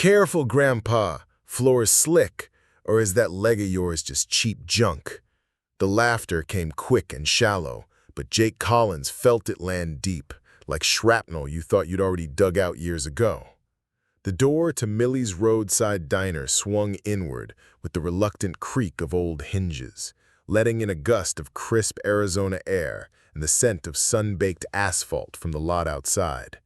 Careful, Grandpa. Floor is slick. Or is that leg of yours just cheap junk? The laughter came quick and shallow, but Jake Collins felt it land deep, like shrapnel you thought you'd already dug out years ago. The door to Millie's roadside diner swung inward with the reluctant creak of old hinges, letting in a gust of crisp Arizona air and the scent of sun-baked asphalt from the lot outside.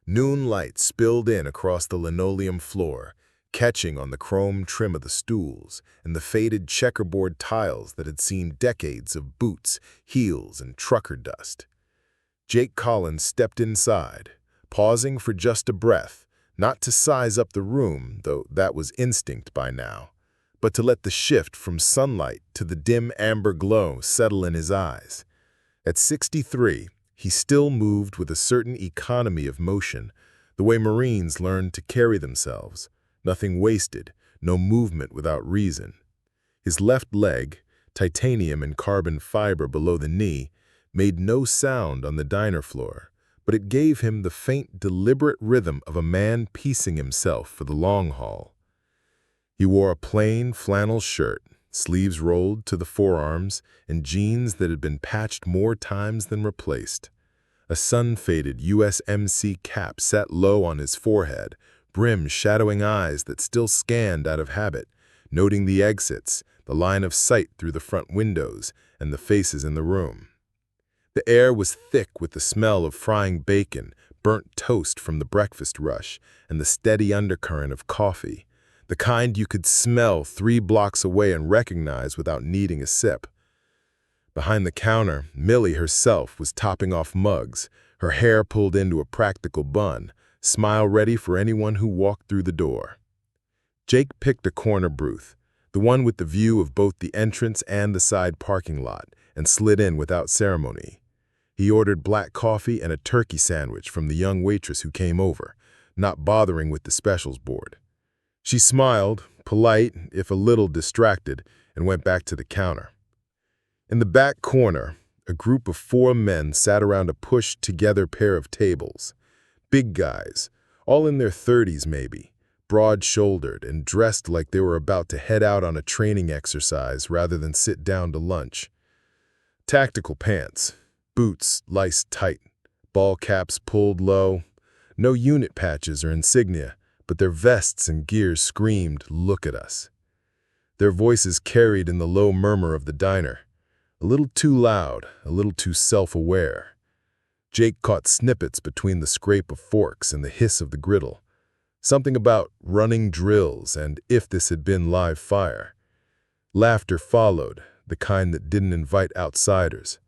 Noon light spilled in across the linoleum floor, catching on the chrome trim of the stools and the faded checkerboard tiles that had seen decades of boots, heels, and trucker dust. Jake Collins stepped inside, pausing for just a breath, not to size up the room, though that was instinct by now, but to let the shift from sunlight to the dim amber glow settle in his eyes. At 63, he still moved with a certain economy of motion, the way Marines learned to carry themselves. Nothing wasted, no movement without reason. His left leg, titanium and carbon fiber below the knee, made no sound on the diner floor, but it gave him the faint, deliberate rhythm of a man piecing himself for the long haul. He wore a plain flannel shirt, sleeves rolled to the forearms, and jeans that had been patched more times than replaced. A sun-faded USMC cap sat low on his forehead, brim shadowing eyes that still scanned out of habit, noting the exits, the line of sight through the front windows, and the faces in the room. The air was thick with the smell of frying bacon, burnt toast from the breakfast rush, and the steady undercurrent of coffee, the kind you could smell 3 blocks away and recognize without needing a sip. Behind the counter, Millie herself was topping off mugs, her hair pulled into a practical bun, smile ready for anyone who walked through the door. Jake picked a corner booth, the one with the view of both the entrance and the side parking lot, and slid in without ceremony. He ordered black coffee and a turkey sandwich from the young waitress who came over, not bothering with the specials board. She smiled, polite, if a little distracted, and went back to the counter. In the back corner, a group of 4 men sat around a pushed-together pair of tables. Big guys, all in their 30s maybe, broad-shouldered and dressed like they were about to head out on a training exercise rather than sit down to lunch. Tactical pants, boots laced tight, ball caps pulled low, no unit patches or insignia, but their vests and gears screamed, "Look at us." Their voices carried in the low murmur of the diner, a little too loud, a little too self-aware. Jake caught snippets between the scrape of forks and the hiss of the griddle, something about running drills and if this had been live fire. Laughter followed, the kind that didn't invite outsiders.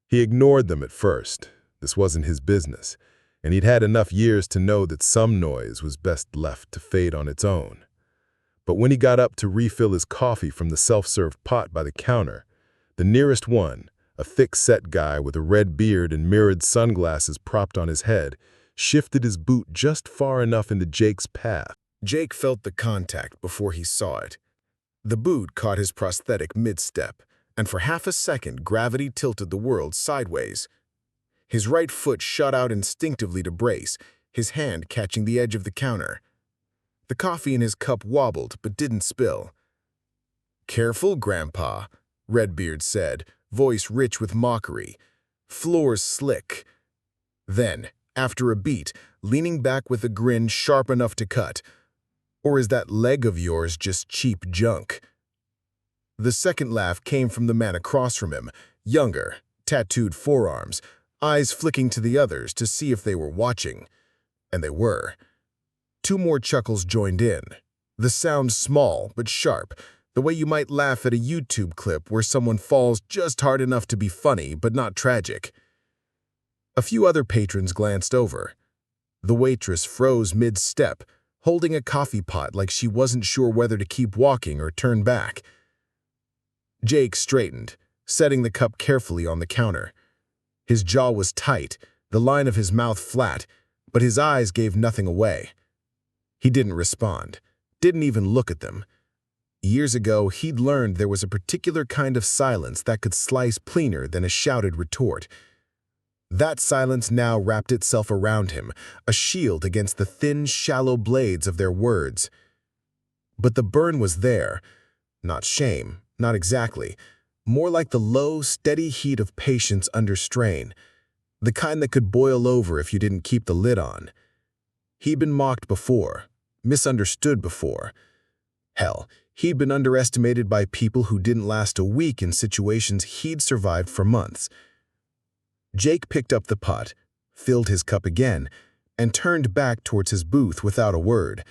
He ignored them at first. This wasn't his business, and he'd had enough years to know that some noise was best left to fade on its own. But when he got up to refill his coffee from the self-serve pot by the counter, the nearest one, a thick-set guy with a red beard and mirrored sunglasses propped on his head, shifted his boot just far enough into Jake's path. Jake felt the contact before he saw it. The boot caught his prosthetic mid-step, and for half a second gravity tilted the world sideways. His right foot shot out instinctively to brace, his hand catching the edge of the counter. The coffee in his cup wobbled but didn't spill. "Careful, Grandpa," Redbeard said, voice rich with mockery. "Floor's slick." Then, after a beat, leaning back with a grin sharp enough to cut, "Or is that leg of yours just cheap junk?" The second laugh came from the man across from him, younger, tattooed forearms, eyes flicking to the others to see if they were watching. And they were. 2 more chuckles joined in, the sound small but sharp, the way you might laugh at a YouTube clip where someone falls just hard enough to be funny but not tragic. A few other patrons glanced over. The waitress froze mid-step, holding a coffee pot like she wasn't sure whether to keep walking or turn back. Jake straightened, setting the cup carefully on the counter. His jaw was tight, the line of his mouth flat, but his eyes gave nothing away. He didn't respond, didn't even look at them. Years ago, he'd learned there was a particular kind of silence that could slice cleaner than a shouted retort. That silence now wrapped itself around him, a shield against the thin, shallow blades of their words. But the burn was there. Not shame, not exactly. More like the low, steady heat of patience under strain, the kind that could boil over if you didn't keep the lid on. He'd been mocked before, misunderstood before. Hell, he'd been underestimated by people who didn't last a week in situations he'd survived for months. Jake picked up the pot, filled his cup again, and turned back towards his booth without a word.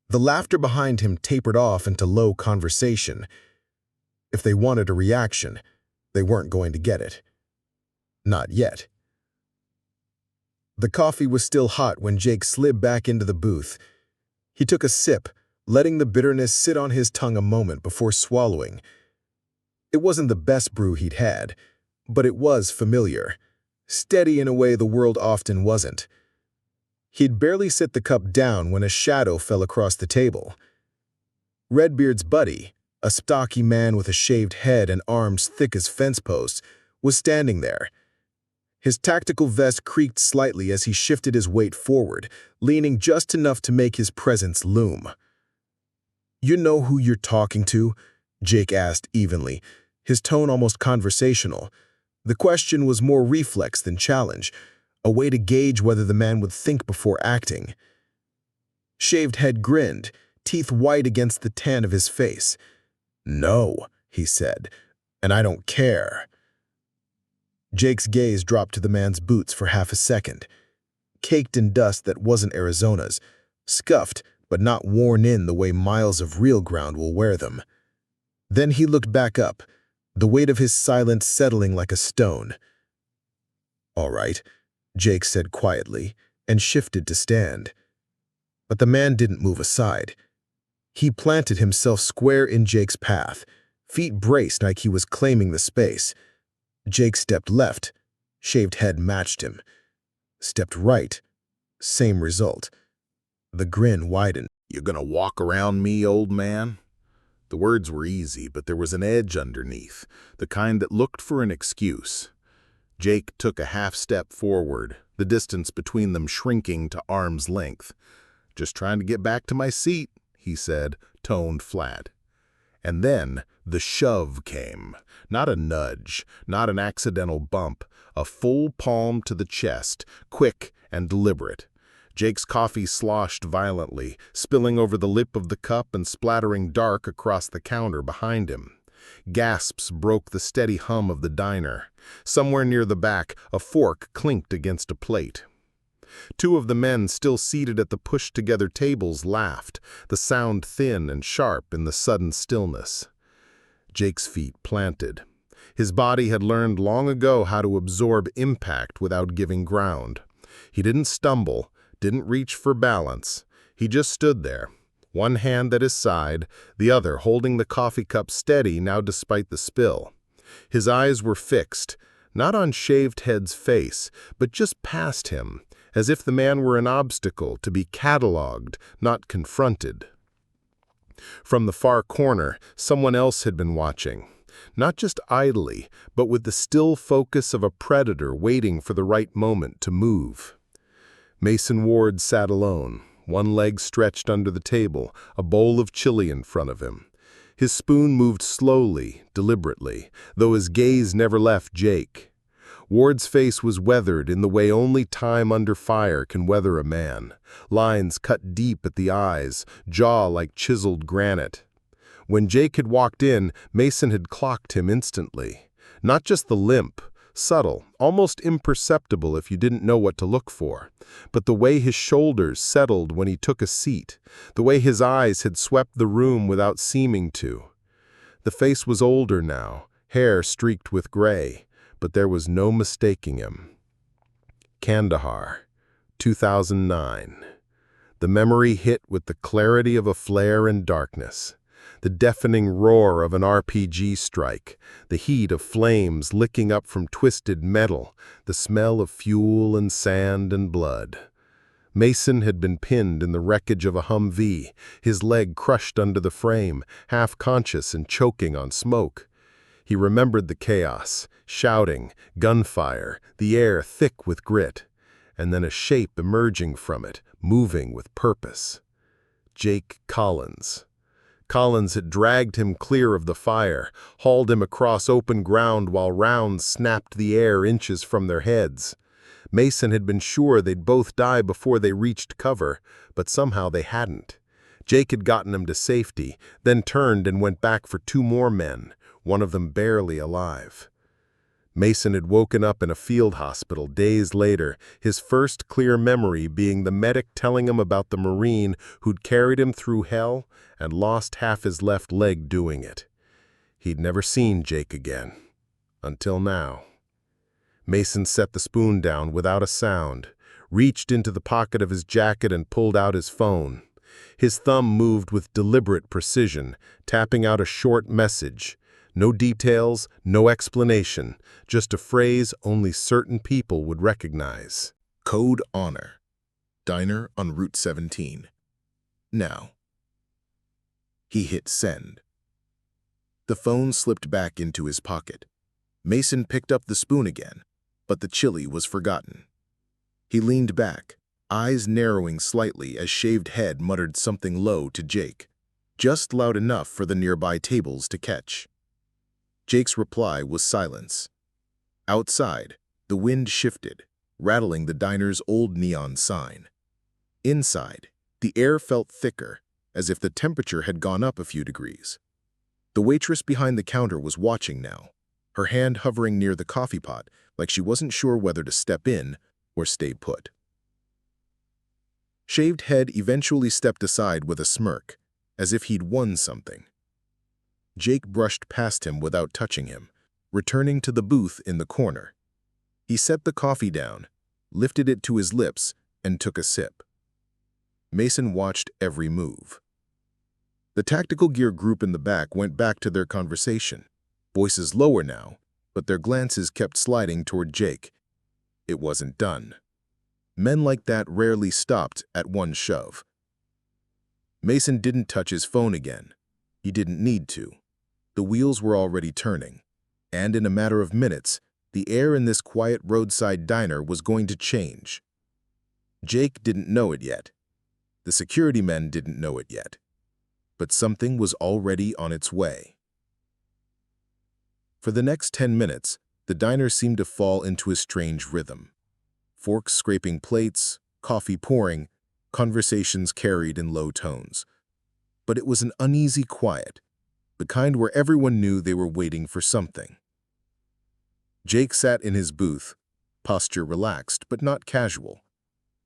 The laughter behind him tapered off into low conversation. If they wanted a reaction, they weren't going to get it. Not yet. The coffee was still hot when Jake slid back into the booth. He took a sip, letting the bitterness sit on his tongue a moment before swallowing. It wasn't the best brew he'd had, but it was familiar, steady in a way the world often wasn't. He'd barely set the cup down when a shadow fell across the table. Redbeard's buddy, a stocky man with a shaved head and arms thick as fence posts, was standing there. His tactical vest creaked slightly as he shifted his weight forward, leaning just enough to make his presence loom. "You know who you're talking to?" Jake asked evenly, his tone almost conversational. The question was more reflex than challenge, a way to gauge whether the man would think before acting. Shaved head grinned, teeth white against the tan of his face. "No," he said, "and I don't care." Jake's gaze dropped to the man's boots for half a second. Caked in dust that wasn't Arizona's, scuffed but not worn in the way miles of real ground will wear them. Then he looked back up, the weight of his silence settling like a stone. "All right," Jake said quietly, and shifted to stand. But the man didn't move aside. He planted himself square in Jake's path, feet braced like he was claiming the space. Jake stepped left, shaved head matched him. Stepped right, same result. The grin widened. "You gonna walk around me, old man?" The words were easy, but there was an edge underneath, the kind that looked for an excuse. Jake took a half step forward, the distance between them shrinking to arm's length. "Just trying to get back to my seat," he said, toned flat. And then the shove came. Not a nudge, not an accidental bump, a full palm to the chest, quick and deliberate. Jake's coffee sloshed violently, spilling over the lip of the cup and splattering dark across the counter behind him. Gasps broke the steady hum of the diner. Somewhere near the back, a fork clinked against a plate. Two of the men still seated at the pushed-together tables laughed, the sound thin and sharp in the sudden stillness. Jake's feet planted. His body had learned long ago how to absorb impact without giving ground. He didn't stumble, didn't reach for balance. He just stood there, one hand at his side, the other holding the coffee cup steady now despite the spill. His eyes were fixed, not on shaved head's face, but just past him, as if the man were an obstacle to be catalogued, not confronted. From the far corner, someone else had been watching, not just idly, but with the still focus of a predator waiting for the right moment to move. Mason Ward sat alone, one leg stretched under the table, a bowl of chili in front of him. His spoon moved slowly, deliberately, though his gaze never left Jake. Ward's face was weathered in the way only time under fire can weather a man. Lines cut deep at the eyes, jaw like chiseled granite. When Jake had walked in, Mason had clocked him instantly. Not just the limp, subtle, almost imperceptible if you didn't know what to look for, but the way his shoulders settled when he took a seat, the way his eyes had swept the room without seeming to. The face was older now, hair streaked with gray, but there was no mistaking him. Kandahar, 2009. The memory hit with the clarity of a flare in darkness, the deafening roar of an RPG strike, the heat of flames licking up from twisted metal, the smell of fuel and sand and blood. Mason had been pinned in the wreckage of a Humvee, his leg crushed under the frame, half conscious and choking on smoke. He remembered the chaos, shouting, gunfire, the air thick with grit, and then a shape emerging from it, moving with purpose. Jake Collins. Collins had dragged him clear of the fire, hauled him across open ground while rounds snapped the air inches from their heads. Mason had been sure they'd both die before they reached cover, but somehow they hadn't. Jake had gotten him to safety, then turned and went back for two more men, one of them barely alive. Mason had woken up in a field hospital days later, his first clear memory being the medic telling him about the Marine who'd carried him through hell and lost half his left leg doing it. He'd never seen Jake again. Until now. Mason set the spoon down without a sound, reached into the pocket of his jacket and pulled out his phone. His thumb moved with deliberate precision, tapping out a short message. No details, no explanation, just a phrase only certain people would recognize. Code Honor. Diner on Route 17. Now. He hit send. The phone slipped back into his pocket. Mason picked up the spoon again, but the chili was forgotten. He leaned back, eyes narrowing slightly as shaved head muttered something low to Jake, just loud enough for the nearby tables to catch. Jake's reply was silence. Outside, the wind shifted, rattling the diner's old neon sign. Inside, the air felt thicker, as if the temperature had gone up a few degrees. The waitress behind the counter was watching now, her hand hovering near the coffee pot like she wasn't sure whether to step in or stay put. Shaved Head eventually stepped aside with a smirk, as if he'd won something. Jake brushed past him without touching him, returning to the booth in the corner. He set the coffee down, lifted it to his lips, and took a sip. Mason watched every move. The tactical gear group in the back went back to their conversation, voices lower now, but their glances kept sliding toward Jake. It wasn't done. Men like that rarely stopped at one shove. Mason didn't touch his phone again. He didn't need to. The wheels were already turning, and in a matter of minutes, the air in this quiet roadside diner was going to change. Jake didn't know it yet. The security men didn't know it yet. But something was already on its way. For the next 10 minutes, the diner seemed to fall into a strange rhythm. Forks scraping plates, coffee pouring, conversations carried in low tones. But it was an uneasy quiet, the kind where everyone knew they were waiting for something. Jake sat in his booth, posture relaxed but not casual.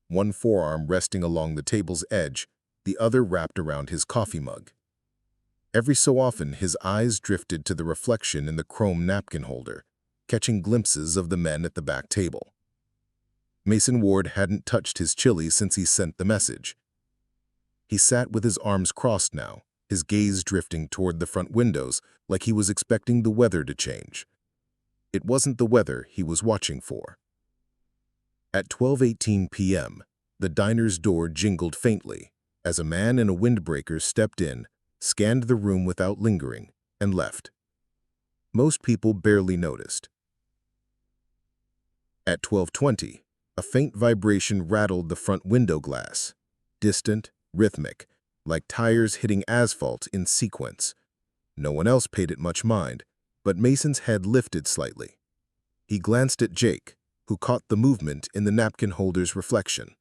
One forearm resting along the table's edge, the other wrapped around his coffee mug. Every so often, his eyes drifted to the reflection in the chrome napkin holder, catching glimpses of the men at the back table. Mason Ward hadn't touched his chili since he sent the message. He sat with his arms crossed now, his gaze drifting toward the front windows like he was expecting the weather to change. It wasn't the weather he was watching for. At 12:18 p.m., the diner's door jingled faintly as a man in a windbreaker stepped in, scanned the room without lingering, and left. Most people barely noticed. At 12:20, a faint vibration rattled the front window glass, distant, rhythmic, like tires hitting asphalt in sequence. No one else paid it much mind, but Mason's head lifted slightly. He glanced at Jake, who caught the movement in the napkin holder's reflection.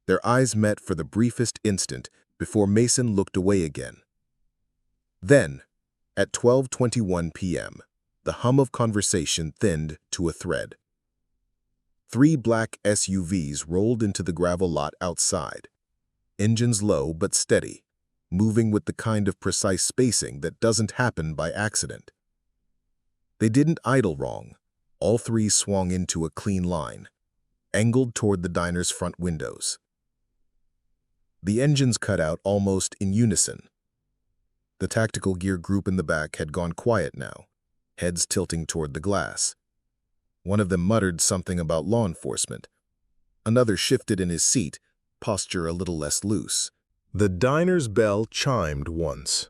Their eyes met for the briefest instant before Mason looked away again. Then, at 12:21 p.m., the hum of conversation thinned to a thread. 3 black SUVs rolled into the gravel lot outside, engines low but steady, moving with the kind of precise spacing that doesn't happen by accident. They didn't idle wrong. All 3 swung into a clean line, angled toward the diner's front windows. The engines cut out almost in unison. The tactical gear group in the back had gone quiet now, heads tilting toward the glass. One of them muttered something about law enforcement. Another shifted in his seat, posture a little less loose. The diner's bell chimed once.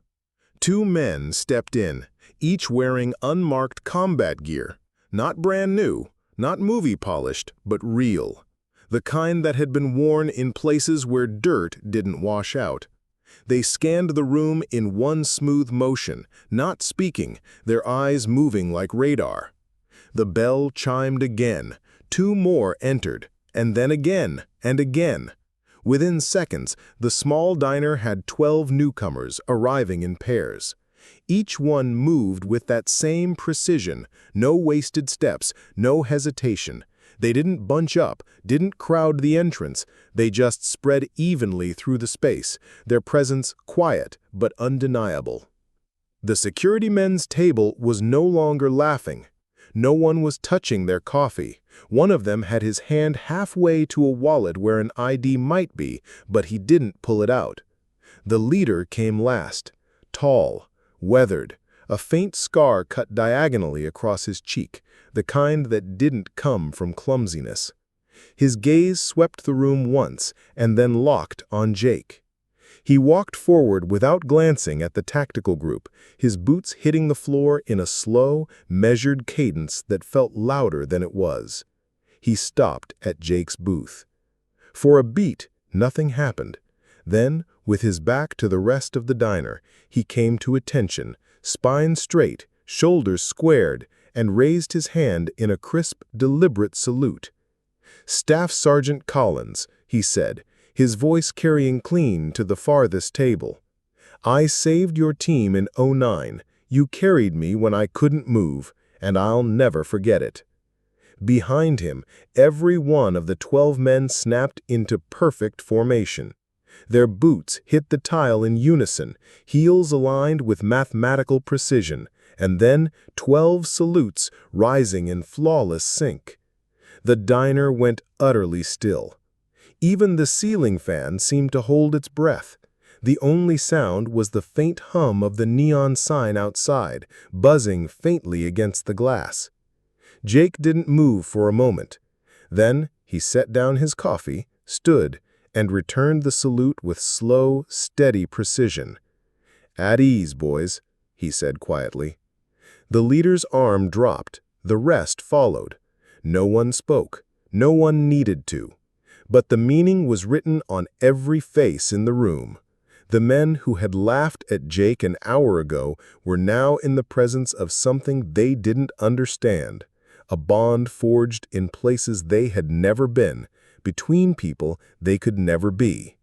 2 men stepped in, each wearing unmarked combat gear, not brand new, not movie-polished, but real. The kind that had been worn in places where dirt didn't wash out. They scanned the room in one smooth motion, not speaking, their eyes moving like radar. The bell chimed again, 2 more entered, and then again and again. Within seconds, the small diner had 12 newcomers arriving in pairs. Each one moved with that same precision, no wasted steps, no hesitation. They didn't bunch up, didn't crowd the entrance, they just spread evenly through the space, their presence quiet but undeniable. The security men's table was no longer laughing. No one was touching their coffee. One of them had his hand halfway to a wallet where an ID might be, but he didn't pull it out. The leader came last, tall, weathered, a faint scar cut diagonally across his cheek, the kind that didn't come from clumsiness. His gaze swept the room once and then locked on Jake. He walked forward without glancing at the tactical group, his boots hitting the floor in a slow, measured cadence that felt louder than it was. He stopped at Jake's booth. For a beat, nothing happened. Then, with his back to the rest of the diner, he came to attention, spine straight, shoulders squared, and raised his hand in a crisp, deliberate salute. "Staff Sergeant Collins," he said, his voice carrying clean to the farthest table. "I saved your team in '09. You carried me when I couldn't move, and I'll never forget it." Behind him, every one of the 12 men snapped into perfect formation. Their boots hit the tile in unison, heels aligned with mathematical precision, and then 12 salutes rising in flawless sync. The diner went utterly still. Even the ceiling fan seemed to hold its breath. The only sound was the faint hum of the neon sign outside, buzzing faintly against the glass. Jake didn't move for a moment. Then he set down his coffee, stood, and returned the salute with slow, steady precision. "At ease, boys," he said quietly. The leader's arm dropped, the rest followed. No one spoke, no one needed to. But the meaning was written on every face in the room. The men who had laughed at Jake an hour ago were now in the presence of something they didn't understand, a bond forged in places they had never been, between people they could never be.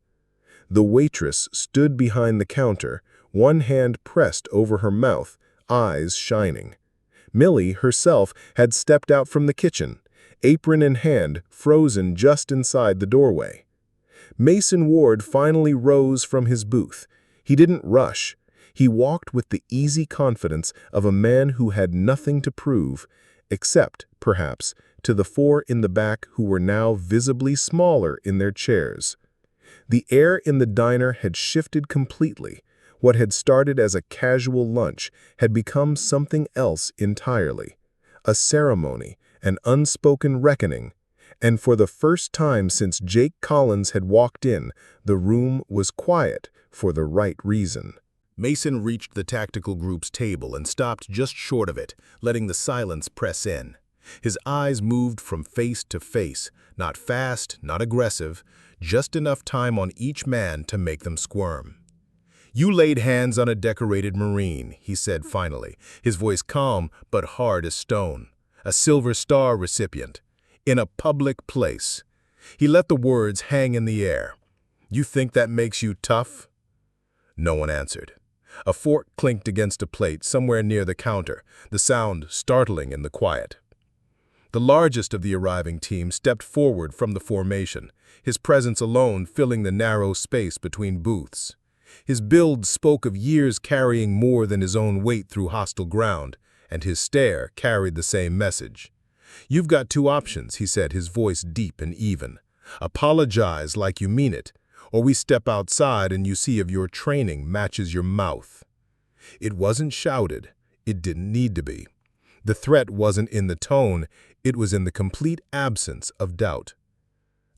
The waitress stood behind the counter, one hand pressed over her mouth, eyes shining. Millie herself had stepped out from the kitchen, apron in hand, frozen just inside the doorway. Mason Ward finally rose from his booth. He didn't rush. He walked with the easy confidence of a man who had nothing to prove, except, perhaps, to the 4 in the back who were now visibly smaller in their chairs. The air in the diner had shifted completely. What had started as a casual lunch had become something else entirely. A ceremony, an unspoken reckoning. And for the first time since Jake Collins had walked in, the room was quiet for the right reason. Mason reached the tactical group's table and stopped just short of it, letting the silence press in. His eyes moved from face to face, not fast, not aggressive, just enough time on each man to make them squirm. "You laid hands on a decorated Marine," he said finally, his voice calm but hard as stone. "A Silver Star recipient. In a public place." He let the words hang in the air. "You think that makes you tough?" No one answered. A fork clinked against a plate somewhere near the counter, the sound startling in the quiet. The largest of the arriving team stepped forward from the formation, his presence alone filling the narrow space between booths. His build spoke of years carrying more than his own weight through hostile ground, and his stare carried the same message. "You've got 2 options," he said, his voice deep and even. "Apologize like you mean it, or we step outside and you see if your training matches your mouth." It wasn't shouted. It didn't need to be. The threat wasn't in the tone, it was in the complete absence of doubt.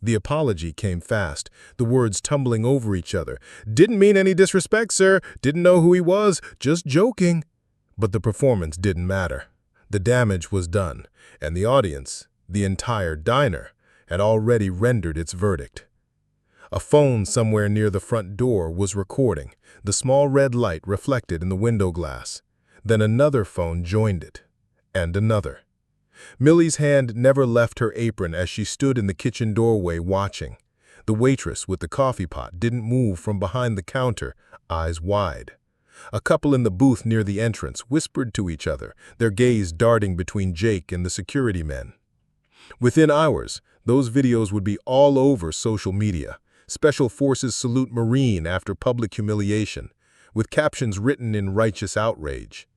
The apology came fast, the words tumbling over each other. "Didn't mean any disrespect, sir. Didn't know who he was. Just joking." But the performance didn't matter. The damage was done, and the audience, the entire diner, had already rendered its verdict. A phone somewhere near the front door was recording, the small red light reflected in the window glass. Then another phone joined it, and another. Millie's hand never left her apron as she stood in the kitchen doorway watching. The waitress with the coffee pot didn't move from behind the counter, eyes wide. A couple in the booth near the entrance whispered to each other, their gaze darting between Jake and the security men. Within hours, those videos would be all over social media. Special Forces salute Marine after public humiliation, with captions written in righteous outrage.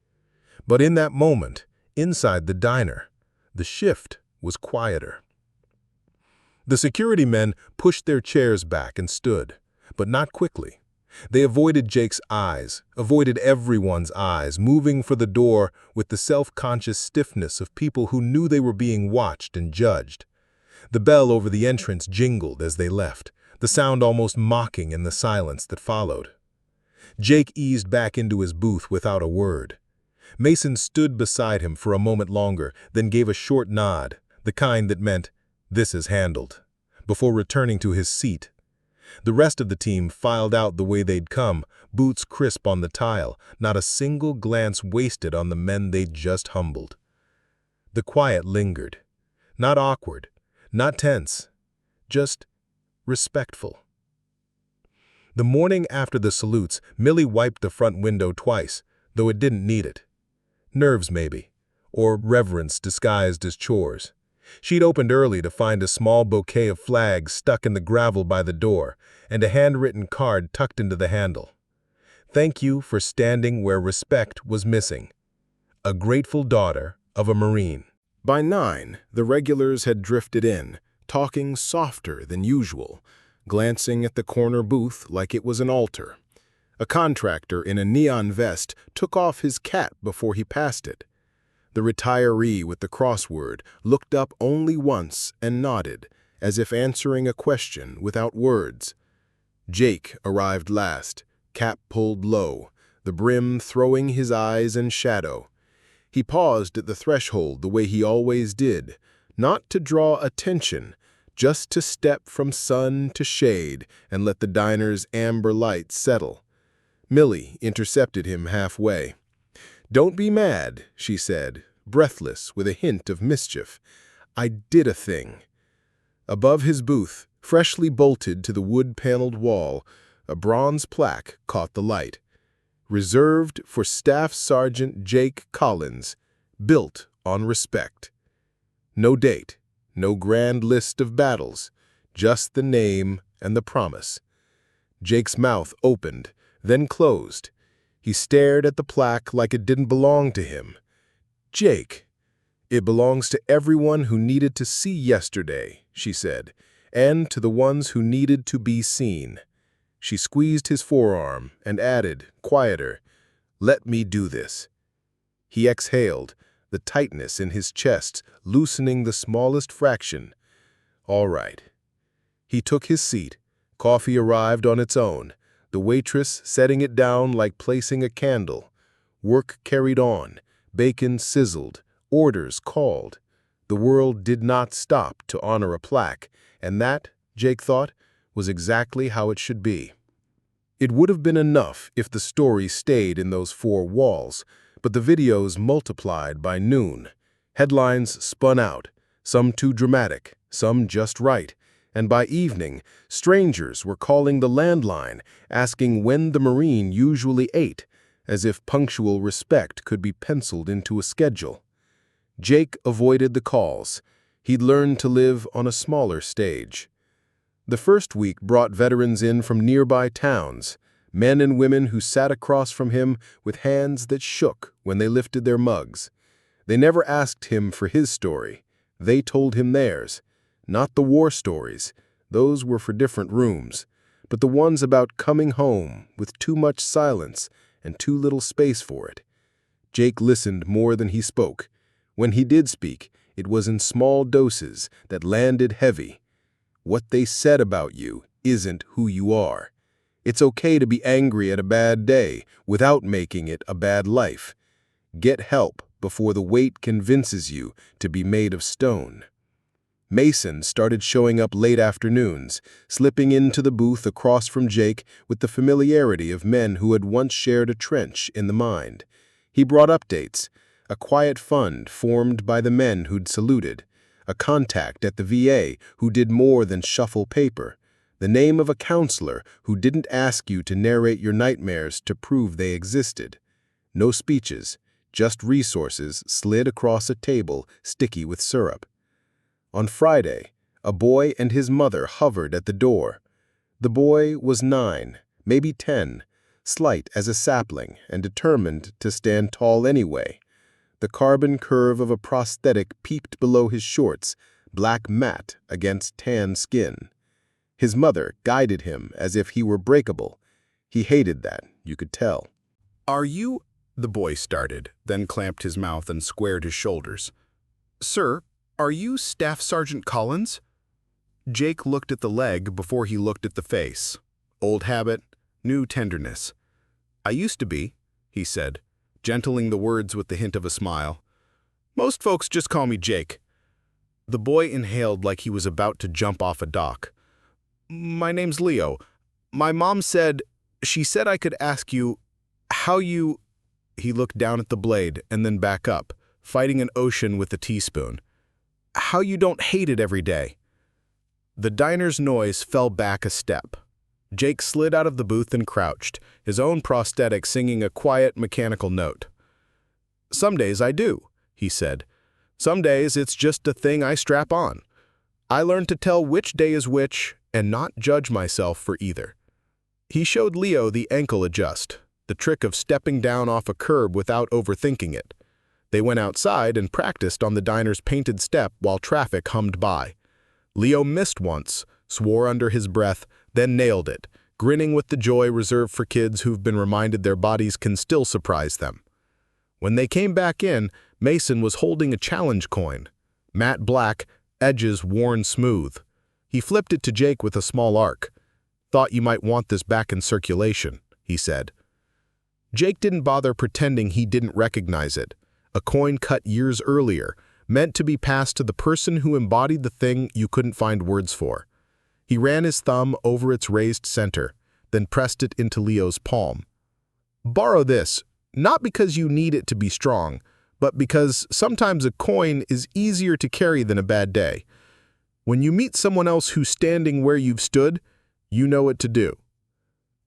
But in that moment, inside the diner, the shift was quieter. The security men pushed their chairs back and stood, but not quickly. They avoided Jake's eyes, avoided everyone's eyes, moving for the door with the self-conscious stiffness of people who knew they were being watched and judged. The bell over the entrance jingled as they left, the sound almost mocking in the silence that followed. Jake eased back into his booth without a word. Mason stood beside him for a moment longer, then gave a short nod, the kind that meant, "This is handled," before returning to his seat. The rest of the team filed out the way they'd come, boots crisp on the tile, not a single glance wasted on the men they'd just humbled. The quiet lingered. Not awkward, not tense, just respectful. The morning after the salutes, Millie wiped the front window twice, though it didn't need it. Nerves, maybe, or reverence disguised as chores. She'd opened early to find a small bouquet of flags stuck in the gravel by the door and a handwritten card tucked into the handle. "Thank you for standing where respect was missing. A grateful daughter of a Marine." By 9, the regulars had drifted in, talking softer than usual, glancing at the corner booth like it was an altar. A contractor in a neon vest took off his cap before he passed it. The retiree with the crossword looked up only once and nodded, as if answering a question without words. Jake arrived last, cap pulled low, the brim throwing his eyes in shadow. He paused at the threshold the way he always did, not to draw attention, just to step from sun to shade and let the diner's amber light settle. Millie intercepted him halfway. "Don't be mad," she said, breathless with a hint of mischief. "I did a thing." Above his booth, freshly bolted to the wood-paneled wall, a bronze plaque caught the light. "Reserved for Staff Sergeant Jake Collins, built on respect." No date, no grand list of battles, just the name and the promise. Jake's mouth opened, then closed. He stared at the plaque like it didn't belong to him. "Jake, it belongs to everyone who needed to see yesterday," she said, "and to the ones who needed to be seen." She squeezed his forearm and added, quieter, "Let me do this." He exhaled, the tightness in his chest loosening the smallest fraction. "All right." He took his seat. Coffee arrived on its own, the waitress setting it down like placing a candle. Work carried on, bacon sizzled, orders called. The world did not stop to honor a plaque, and that, Jake thought, was exactly how it should be. It would have been enough if the story stayed in those four walls, but the videos multiplied by noon. Headlines spun out, some too dramatic, some just right, and by evening, strangers were calling the landline, asking when the Marine usually ate, as if punctual respect could be penciled into a schedule. Jake avoided the calls. He'd learned to live on a smaller stage. The first week brought veterans in from nearby towns, men and women who sat across from him with hands that shook when they lifted their mugs. They never asked him for his story. They told him theirs. Not the war stories, those were for different rooms, but the ones about coming home with too much silence and too little space for it. Jake listened more than he spoke. When he did speak, it was in small doses that landed heavy. What they said about you isn't who you are. It's okay to be angry at a bad day without making it a bad life. Get help before the weight convinces you to be made of stone. Mason started showing up late afternoons, slipping into the booth across from Jake with the familiarity of men who had once shared a trench in the mind. He brought updates, a quiet fund formed by the men who'd saluted, a contact at the VA who did more than shuffle paper, the name of a counselor who didn't ask you to narrate your nightmares to prove they existed. No speeches, just resources slid across a table sticky with syrup. On Friday, a boy and his mother hovered at the door. The boy was 9, maybe 10, slight as a sapling and determined to stand tall anyway. The carbon curve of a prosthetic peeked below his shorts, black matte against tan skin. His mother guided him as if he were breakable. He hated that, you could tell. "Are you—" the boy started, then clamped his mouth and squared his shoulders. "Sir, are you Staff Sergeant Collins?" Jake looked at the leg before he looked at the face. Old habit, new tenderness. "I used to be," he said, gentling the words with the hint of a smile. "Most folks just call me Jake." The boy inhaled like he was about to jump off a dock. "My name's Leo. My mom said, she said I could ask you how you—" He looked down at the blade and then back up, fighting an ocean with a teaspoon. "How you don't hate it every day." The diner's noise fell back a step. Jake slid out of the booth and crouched, his own prosthetic singing a quiet, mechanical note. "Some days I do," he said. "Some days it's just a thing I strap on. I learned to tell which day is which and not judge myself for either." He showed Leo the ankle adjust, the trick of stepping down off a curb without overthinking it. They went outside and practiced on the diner's painted step while traffic hummed by. Leo missed once, swore under his breath, then nailed it, grinning with the joy reserved for kids who've been reminded their bodies can still surprise them. When they came back in, Mason was holding a challenge coin. Matte black, edges worn smooth. He flipped it to Jake with a small arc. "Thought you might want this back in circulation," he said. Jake didn't bother pretending he didn't recognize it. A coin cut years earlier, meant to be passed to the person who embodied the thing you couldn't find words for. He ran his thumb over its raised center, then pressed it into Leo's palm. "Borrow this, not because you need it to be strong, but because sometimes a coin is easier to carry than a bad day. When you meet someone else who's standing where you've stood, you know what to do."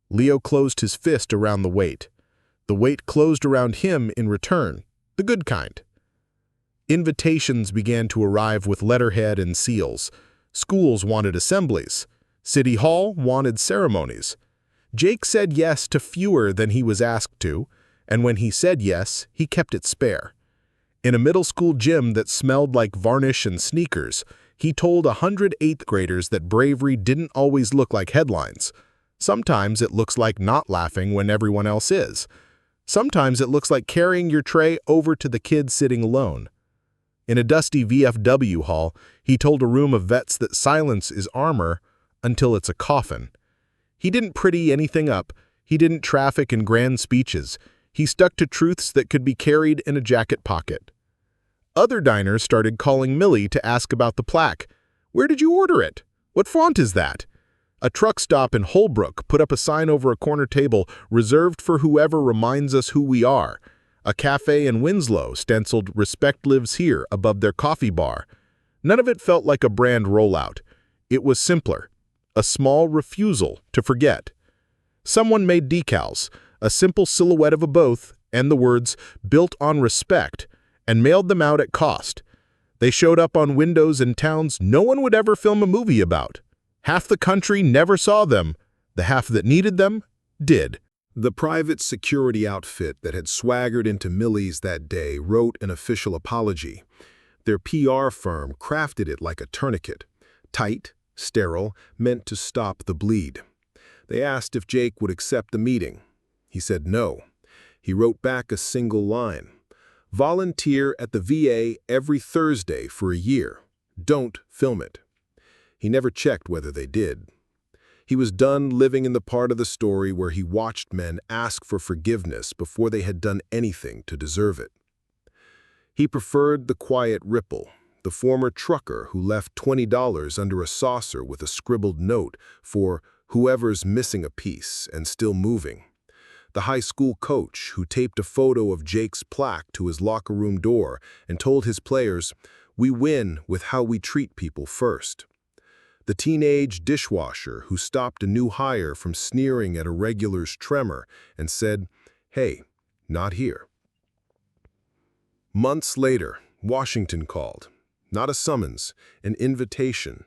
Leo closed his fist around the weight. The weight closed around him in return, the good kind. Invitations began to arrive with letterhead and seals. Schools wanted assemblies. City Hall wanted ceremonies. Jake said yes to fewer than he was asked to, and when he said yes, he kept it spare. In a middle school gym that smelled like varnish and sneakers, he told 100 eighth graders that bravery didn't always look like headlines. Sometimes it looks like not laughing when everyone else is. Sometimes it looks like carrying your tray over to the kid sitting alone. In a dusty VFW hall, he told a room of vets that silence is armor until it's a coffin. He didn't pretty anything up. He didn't traffic in grand speeches. He stuck to truths that could be carried in a jacket pocket. Other diners started calling Millie to ask about the plaque. "Where did you order it? What font is that?" A truck stop in Holbrook put up a sign over a corner table reserved for whoever reminds us who we are. A cafe in Winslow stenciled "Respect lives here" above their coffee bar. None of it felt like a brand rollout. It was simpler, a small refusal to forget. Someone made decals, a simple silhouette of a both, and the words "Built on Respect," and mailed them out at cost. They showed up on windows in towns no one would ever film a movie about. Half the country never saw them. The half that needed them did. The private security outfit that had swaggered into Millie's that day wrote an official apology. Their PR firm crafted it like a tourniquet. Tight, sterile, meant to stop the bleed. They asked if Jake would accept the meeting. He said no. He wrote back a single line. "Volunteer at the VA every Thursday for a year. Don't film it." He never checked whether they did. He was done living in the part of the story where he watched men ask for forgiveness before they had done anything to deserve it. He preferred the quiet ripple, the former trucker who left $20 under a saucer with a scribbled note for whoever's missing a piece and still moving. The high school coach who taped a photo of Jake's plaque to his locker room door and told his players, "We win with how we treat people first." The teenage dishwasher who stopped a new hire from sneering at a regular's tremor and said, "Hey, not here." Months later, Washington called. Not a summons, an invitation.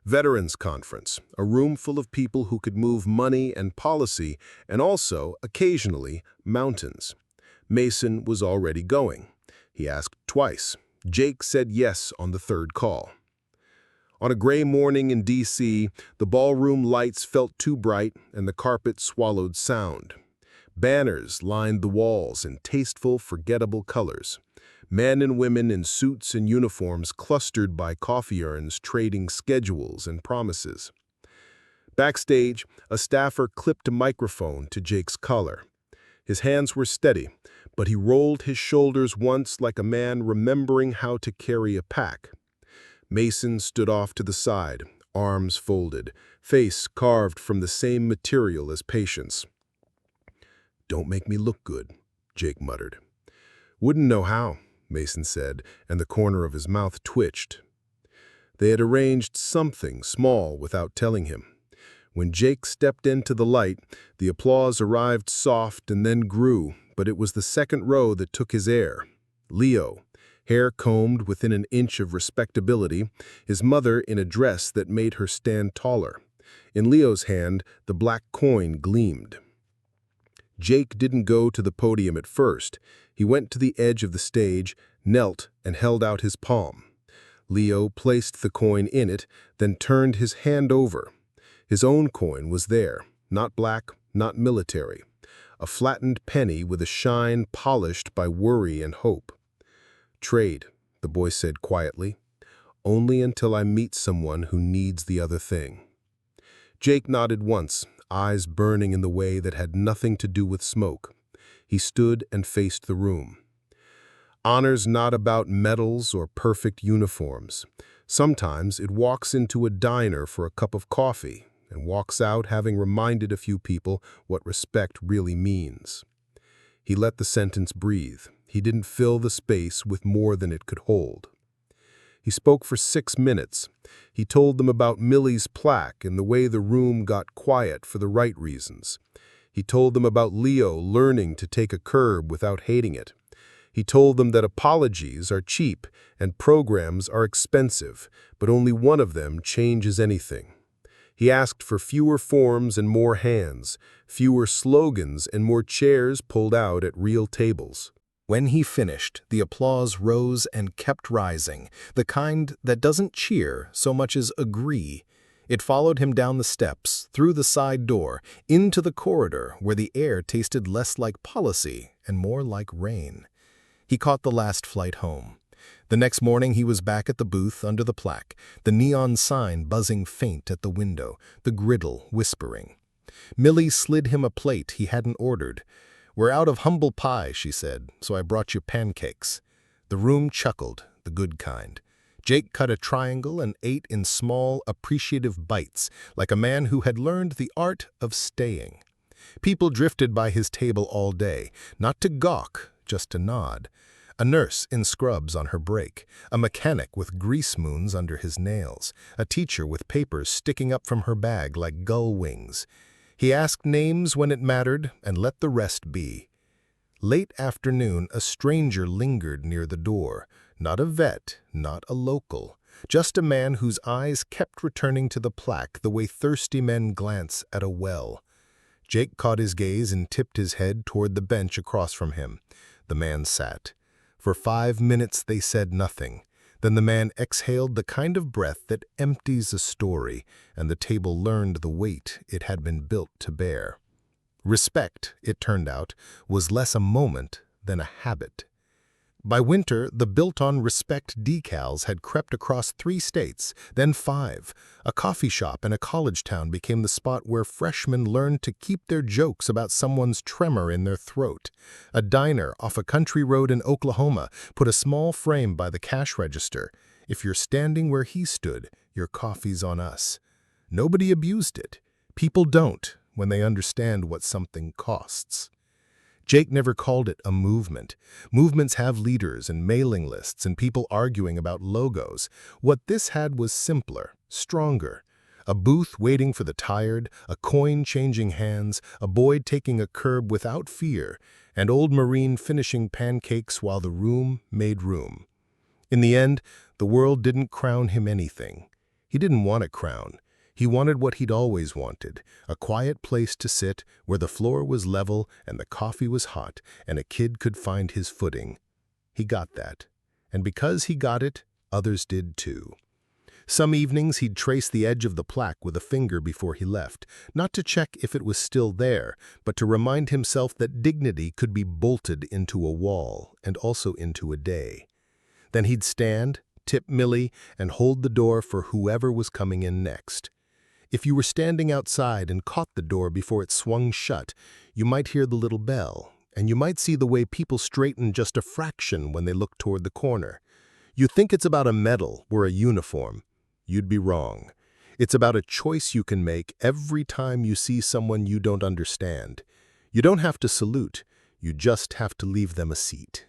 Veterans Conference, a room full of people who could move money and policy, and also, occasionally, mountains. Mason was already going. He asked twice. Jake said yes on the third call. On a gray morning in D.C., the ballroom lights felt too bright and the carpet swallowed sound. Banners lined the walls in tasteful, forgettable colors. Men and women in suits and uniforms clustered by coffee urns trading schedules and promises. Backstage, a staffer clipped a microphone to Jake's collar. His hands were steady, but he rolled his shoulders once like a man remembering how to carry a pack. Mason stood off to the side, arms folded, face carved from the same material as patience. "Don't make me look good," Jake muttered. "Wouldn't know how," Mason said, and the corner of his mouth twitched. They had arranged something small without telling him. When Jake stepped into the light, the applause arrived soft and then grew, but it was the second row that took his air. Leo, hair combed within an inch of respectability, his mother in a dress that made her stand taller. In Leo's hand, the black coin gleamed. Jake didn't go to the podium at first. He went to the edge of the stage, knelt, and held out his palm. Leo placed the coin in it, then turned his hand over. His own coin was there, not black, not military. A flattened penny with a shine polished by worry and hope. "Trade," the boy said quietly. "Only until I meet someone who needs the other thing." Jake nodded once, eyes burning in the way that had nothing to do with smoke. He stood and faced the room. Honor's not about medals or perfect uniforms. Sometimes it walks into a diner for a cup of coffee and walks out having reminded a few people what respect really means. He let the sentence breathe. He didn't fill the space with more than it could hold. He spoke for 6 minutes. He told them about Millie's plaque and the way the room got quiet for the right reasons. He told them about Leo learning to take a curb without hating it. He told them that apologies are cheap and programs are expensive, but only one of them changes anything. He asked for fewer forms and more hands, fewer slogans and more chairs pulled out at real tables. When he finished, the applause rose and kept rising, the kind that doesn't cheer so much as agree. It followed him down the steps, through the side door, into the corridor where the air tasted less like policy and more like rain. He caught the last flight home. The next morning he was back at the booth under the plaque, the neon sign buzzing faint at the window, the griddle whispering. Millie slid him a plate he hadn't ordered. "We're out of humble pie," she said, "so I brought you pancakes." The room chuckled, the good kind. Jake cut a triangle and ate in small, appreciative bites, like a man who had learned the art of staying. People drifted by his table all day, not to gawk, just to nod. A nurse in scrubs on her break, a mechanic with grease moons under his nails, a teacher with papers sticking up from her bag like gull wings. He asked names when it mattered and let the rest be. Late afternoon, a stranger lingered near the door. Not a vet, not a local, just a man whose eyes kept returning to the plaque the way thirsty men glance at a well. Jake caught his gaze and tipped his head toward the bench across from him. The man sat. For 5 minutes they said nothing. Then the man exhaled the kind of breath that empties a story, and the table learned the weight it had been built to bear. Respect, it turned out, was less a moment than a habit. By winter, the built-on respect decals had crept across 3 states, then 5. A coffee shop in a college town became the spot where freshmen learned to keep their jokes about someone's tremor in their throat. A diner off a country road in Oklahoma put a small frame by the cash register. If you're standing where he stood, your coffee's on us. Nobody abused it. People don't when they understand what something costs. Jake never called it a movement. Movements have leaders and mailing lists and people arguing about logos. What this had was simpler, stronger. A booth waiting for the tired, a coin changing hands, a boy taking a curb without fear, and old Marine finishing pancakes while the room made room. In the end, the world didn't crown him anything. He didn't want a crown. He wanted what he'd always wanted, a quiet place to sit where the floor was level and the coffee was hot and a kid could find his footing. He got that. And because he got it, others did too. Some evenings he'd trace the edge of the plaque with a finger before he left, not to check if it was still there, but to remind himself that dignity could be bolted into a wall and also into a day. Then he'd stand, tip Millie, and hold the door for whoever was coming in next. If you were standing outside and caught the door before it swung shut, you might hear the little bell, and you might see the way people straighten just a fraction when they look toward the corner. You think it's about a medal or a uniform. You'd be wrong. It's about a choice you can make every time you see someone you don't understand. You don't have to salute. You just have to leave them a seat.